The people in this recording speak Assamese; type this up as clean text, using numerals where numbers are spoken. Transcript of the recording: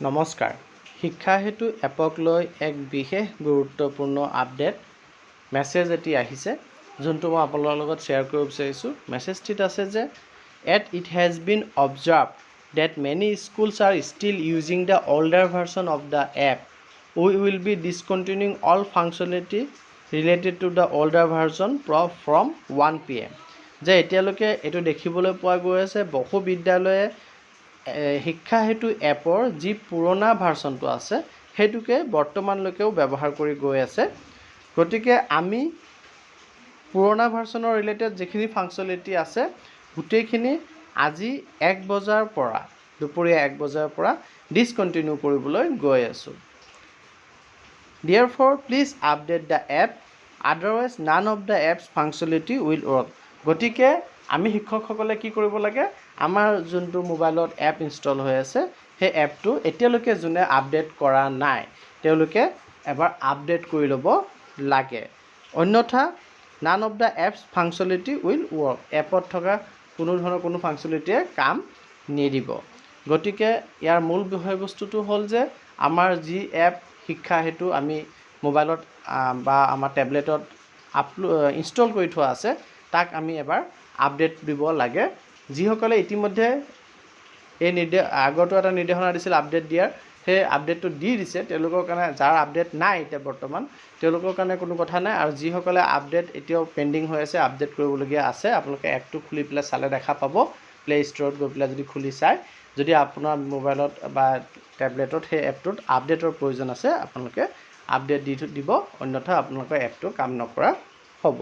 নমস্কাৰ শিক্ষা হেতু এপক লৈ এক বিশেষ গুৰুত্বপূৰ্ণ আপডেট মেছেজ এটি আহিছে যোনটো মই আপোনালোকৰ লগত শ্বেয়াৰ কৰিব বিচাৰিছোঁ মেছেজটিত আছে যে it has been observed that many schools are still using the older version of the app. We will be discontinuing all functionality related to the older version from 1 PM যে এতিয়ালৈকে এইটো দেখিবলৈ পোৱা গৈ আছে বহু বিদ্যালয়ে শিক্ষা হেতু এপৰ যি পুৰণা ভাৰ্চনটো আছে হেতুকে বৰ্তমানলৈকেও ব্যৱহাৰ কৰি গৈ আছে গতিকে আমি পুৰণা ভাৰ্চনৰ ৰিলেটেড যিখিনি ফাংচনেলিটি আছে গোটেইখিনি আজি 1 বজাৰ পৰা দুপৰীয়া 1 বজাৰ পৰা ডিসকন্টিনিউ কৰিবলৈ গৈ আছো Therefore please update the app otherwise none of the apps functionality will work গতিকে আমি শিক্ষকসকলে কি কৰিব লাগে আমাৰ যোনটো মোবাইলত এপ ইনষ্টল হৈ আছে সেই এপটো এতিয়ালৈকে যোনে আপডেট কৰা নাই তেওঁলোকে এবাৰ আপডেট কৰি ল'ব লাগে অন্যথা none of the apps functionality will work এপত থকা কোনো ধৰণৰ কোনো ফাংচনেলিটিয়ে কাম নিদিব গতিকে ইয়াৰ মূল বিষয়বস্তুটো হ'ল যে আমাৰ যি এপ শিক্ষা হেতু আমি মোবাইলত বা আমাৰ টেবলেটত ইনষ্টল কৰি থোৱা আছে তাক আমি এবাৰ আপডেট দিব লাগে যিসকলে ইতিমধ্যে এই আগতো এটা নিৰ্দেশনা দিছিল আপডেট দিয়াৰ সেই আপডেটটো দি দিছে তেওঁলোকৰ কাৰণে যাৰ আপডেট নাই এতিয়া বৰ্তমান তেওঁলোকৰ কাৰণে কোনো কথা নাই আৰু যিসকলে আপডেট এতিয়াও পেন্ডিং হৈ আছে আপডেট কৰিবলগীয়া আছে আপোনালোকে এপটো খুলি পেলাই চালে দেখা পাব প্লে ষ্টৰত গৈ পেলাই যদি খুলি চাই যদি আপোনাৰ মোবাইলত বা টেবলেটত সেই এপটোত আপডেটৰ প্ৰয়োজন আছে আপোনালোকে আপডেট দি দিব অন্যথা আপোনালোকৰ এপটো কাম নকৰা হ'ব